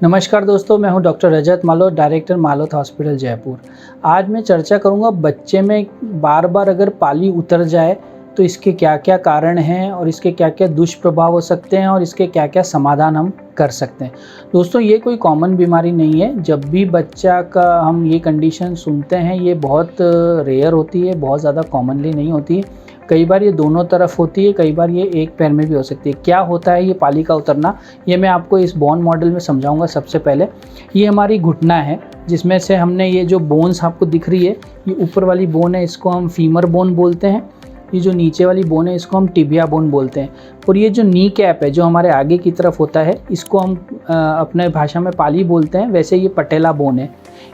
नमस्कार दोस्तों, मैं हूं डॉक्टर रजत मालोत, डायरेक्टर मालोत हॉस्पिटल जयपुर। आज मैं चर्चा करूंगा बच्चे में बार बार अगर पाली उतर जाए तो इसके क्या क्या कारण हैं और इसके क्या क्या दुष्प्रभाव हो सकते हैं और इसके क्या क्या समाधान हम कर सकते हैं। दोस्तों, ये कोई कॉमन बीमारी नहीं है। जब भी बच्चा का हम ये कंडीशन सुनते हैं, ये बहुत रेयर होती है, बहुत ज़्यादा कॉमनली नहीं होती है। कई बार ये दोनों तरफ होती है, कई बार ये एक पैर में भी हो सकती है। क्या होता है ये पाली का उतरना, ये मैं आपको इस बोन मॉडल में समझाऊंगा। सबसे पहले ये हमारी घुटना है, जिसमें से हमने ये जो बोन्स आपको दिख रही है, ये ऊपर वाली बोन है, इसको हम फीमर बोन बोलते हैं। ये जो नीचे वाली बोन है, इसको हम टिबिया बोन बोलते हैं। और ये जो नी कैप है, जो हमारे आगे की तरफ होता है, इसको हम अपने भाषा में पाली बोलते हैं। वैसे ये पटेला बोन है।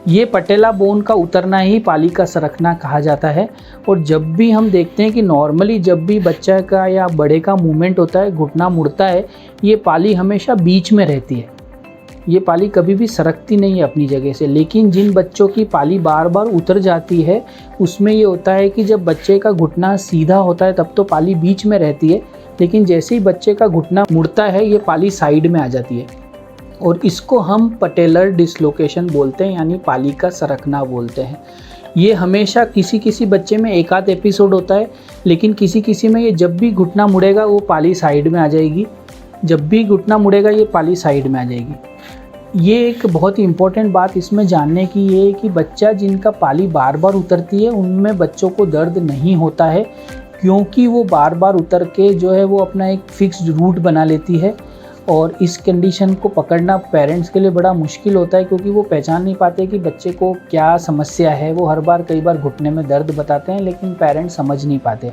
ये पटेला बोन का उतरना ही पाली का सरकना कहा जाता है। और जब भी हम देखते हैं कि नॉर्मली जब भी बच्चा का या बड़े का मूवमेंट होता है, घुटना मुड़ता है, ये पाली हमेशा बीच में रहती है। ये पाली कभी भी सरकती नहीं है अपनी जगह से। लेकिन जिन बच्चों की पाली बार बार उतर जाती है, उसमें ये होता है कि जब बच्चे का घुटना सीधा होता है तब तो पाली बीच में रहती है, लेकिन जैसे ही बच्चे का घुटना मुड़ता है, ये पाली साइड में आ जाती है। और इसको हम पटेलर डिसलोकेशन बोलते हैं, यानी पाली का सरकना बोलते हैं। ये हमेशा किसी किसी बच्चे में एक आध एपिसोड होता है, लेकिन किसी किसी में ये जब भी घुटना मुड़ेगा वो पाली साइड में आ जाएगी। जब भी घुटना मुड़ेगा ये पाली साइड में आ जाएगी। ये एक बहुत ही इम्पोर्टेंट बात इसमें जानने की ये है कि बच्चा जिनका पाली बार बार उतरती है, उनमें बच्चों को दर्द नहीं होता है, क्योंकि वो बार बार उतर के जो है वो अपना एक फिक्स्ड रूट बना लेती है। और इस कंडीशन को पकड़ना पेरेंट्स के लिए बड़ा मुश्किल होता है, क्योंकि वो पहचान नहीं पाते कि बच्चे को क्या समस्या है। वो हर बार कई बार घुटने में दर्द बताते हैं, लेकिन पेरेंट्स समझ नहीं पाते।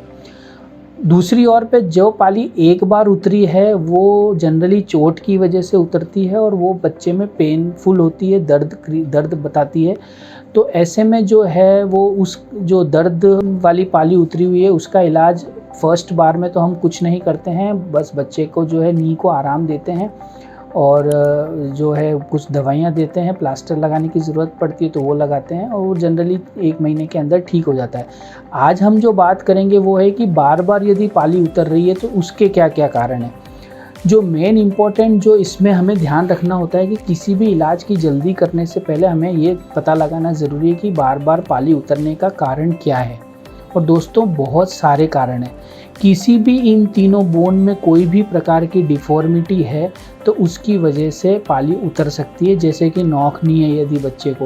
दूसरी ओर पे जो पाली एक बार उतरी है, वो जनरली चोट की वजह से उतरती है और वो बच्चे में पेनफुल होती है, दर्द बताती है। तो ऐसे में जो है वो उस जो दर्द वाली पाली उतरी हुई है, उसका इलाज फर्स्ट बार में तो हम कुछ नहीं करते हैं। बस बच्चे को जो है नी को आराम देते हैं और जो है कुछ दवाइयाँ देते हैं। प्लास्टर लगाने की ज़रूरत पड़ती है तो वो लगाते हैं, और वो जनरली 1 महीने के अंदर ठीक हो जाता है। आज हम जो बात करेंगे वो है कि बार बार यदि पाली उतर रही है तो उसके क्या क्या कारण हैं। जो मेन इम्पॉर्टेंट जो इसमें हमें ध्यान रखना होता है कि किसी भी इलाज की जल्दी करने से पहले हमें ये पता लगाना ज़रूरी है कि बार बार पाली उतरने का कारण क्या है। और दोस्तों, बहुत सारे कारण हैं। किसी भी इन तीनों बोन में कोई भी प्रकार की डिफॉर्मिटी है तो उसकी वजह से पाली उतर सकती है। जैसे कि नोक नहीं है यदि बच्चे को,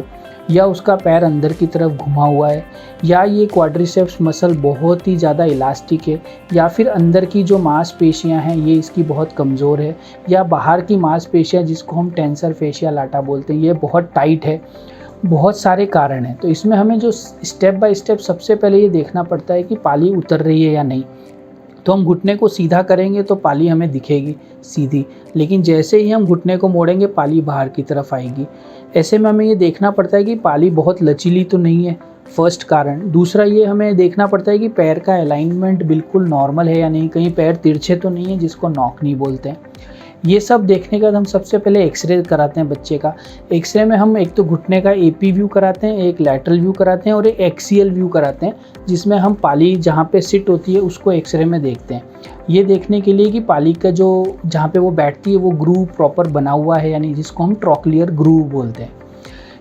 या उसका पैर अंदर की तरफ घुमा हुआ है, या ये क्वाड्रिसेप्स मसल बहुत ही ज़्यादा इलास्टिक है, या फिर अंदर की जो मांसपेशियां हैं ये इसकी बहुत कमज़ोर है, या बाहर की मांसपेशियां जिसको हम टेंसर फेशिया लाटा बोलते हैं ये बहुत टाइट है। बहुत सारे कारण हैं। तो इसमें हमें जो स्टेप बाय स्टेप सबसे पहले ये देखना पड़ता है कि पाली उतर रही है या नहीं। तो हम घुटने को सीधा करेंगे तो पाली हमें दिखेगी सीधी, लेकिन जैसे ही हम घुटने को मोड़ेंगे पाली बाहर की तरफ आएगी। ऐसे में हमें ये देखना पड़ता है कि पाली बहुत लचीली तो नहीं है, फर्स्ट कारण। दूसरा ये हमें देखना पड़ता है कि पैर का अलाइनमेंट बिल्कुल नॉर्मल है या नहीं, कहीं पैर तिरछे तो नहीं है, जिसको नॉक नहीं बोलते हैं। ये सब देखने के बाद हम सबसे पहले एक्सरे कराते हैं बच्चे का। एक्सरे में हम एक तो घुटने का एपी व्यू कराते हैं, एक लैटरल व्यू कराते हैं और एक एक्सियल व्यू कराते हैं, जिसमें हम पाली जहाँ पे सिट होती है उसको एक्सरे में देखते हैं। ये देखने के लिए कि पाली का जो जहाँ पे वो बैठती है वो ग्रूव प्रॉपर बना हुआ है, यानी जिसको हम ट्रॉक्लियर ग्रूव बोलते हैं।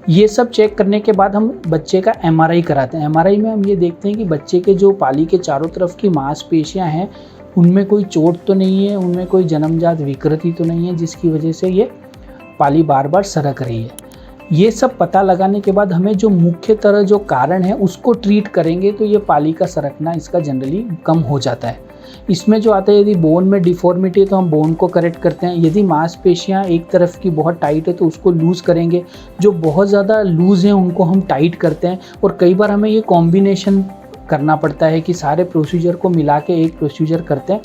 ये सब चेक करने के बाद हम बच्चे का एमआरआई कराते हैं। एमआरआई में हम ये देखते हैं कि बच्चे के जो पाली के चारों तरफ की मांसपेशियाँ हैं उनमें कोई चोट तो नहीं है, उनमें कोई जन्मजात विकृति तो नहीं है जिसकी वजह से ये पाली बार बार सरक रही है। ये सब पता लगाने के बाद हमें जो मुख्य तरह जो कारण है उसको ट्रीट करेंगे तो ये पाली का सरकना इसका जनरली कम हो जाता है। इसमें जो आता है, यदि बोन में डिफॉर्मिटी है तो हम बोन को करेक्ट करते हैं। यदि मांसपेशियाँ एक तरफ की बहुत टाइट है तो उसको लूज़ करेंगे। जो बहुत ज़्यादा लूज़ हैं उनको हम टाइट करते हैं। और कई बार हमें ये कॉम्बिनेशन करना पड़ता है कि सारे प्रोसीजर को मिला के एक प्रोसीजर करते हैं,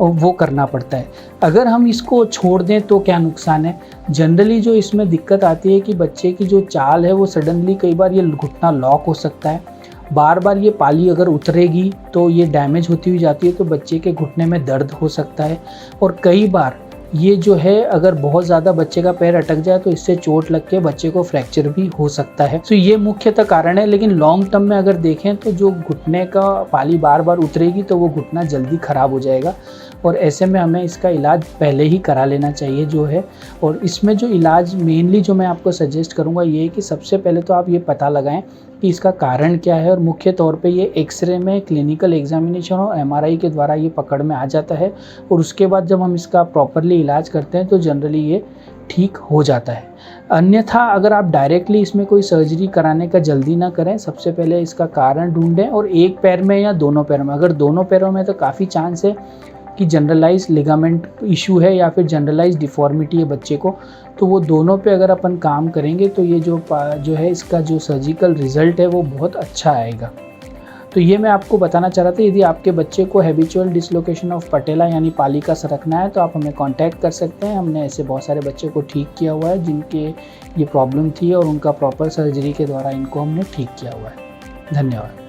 और वो करना पड़ता है। अगर हम इसको छोड़ दें तो क्या नुकसान है। जनरली जो इसमें दिक्कत आती है कि बच्चे की जो चाल है वो सडनली कई बार ये घुटना लॉक हो सकता है। बार बार ये पाली अगर उतरेगी तो ये डैमेज होती हुई जाती है, तो बच्चे के घुटने में दर्द हो सकता है। और कई बार ये जो है अगर बहुत ज़्यादा बच्चे का पैर अटक जाए तो इससे चोट लग के बच्चे को फ्रैक्चर भी हो सकता है। तो ये मुख्यतः कारण है, लेकिन लॉन्ग टर्म में अगर देखें तो जो घुटने का पाली बार बार उतरेगी तो वो घुटना जल्दी ख़राब हो जाएगा और ऐसे में हमें इसका इलाज पहले ही करा लेना चाहिए जो है। और इसमें जो इलाज मेनली जो मैं आपको सजेस्ट करूँगा ये है कि सबसे पहले तो आप ये पता लगाएं कि इसका कारण क्या है, और मुख्य तौर पे ये एक्सरे में, क्लिनिकल एग्जामिनेशन और एमआरआई के द्वारा ये पकड़ में आ जाता है। और उसके बाद जब हम इसका प्रॉपरली इलाज करते हैं तो जनरली ये ठीक हो जाता है। अन्यथा अगर आप डायरेक्टली इसमें कोई सर्जरी कराने का जल्दी ना करें, सबसे पहले इसका कारण ढूंढें और एक पैर में या दोनों पैरों में, अगर दोनों पैरों में तो काफ़ी चांस है कि जनरलाइज लिगामेंट इशू है या फिर जनरलाइज डिफॉर्मिटी है बच्चे को, तो वो दोनों पे अगर अपन काम करेंगे तो ये जो है इसका जो सर्जिकल रिज़ल्ट है वो बहुत अच्छा आएगा। तो ये मैं आपको बताना चाह रहा था। यदि आपके बच्चे को हैबिचुअल डिसलोकेशन ऑफ पटेला यानी पाली का सरकना है तो आप हमें कांटेक्ट कर सकते हैं। हमने ऐसे बहुत सारे बच्चे को ठीक किया हुआ है जिनके ये प्रॉब्लम थी और उनका प्रॉपर सर्जरी के द्वारा इनको हमने ठीक किया हुआ है। धन्यवाद।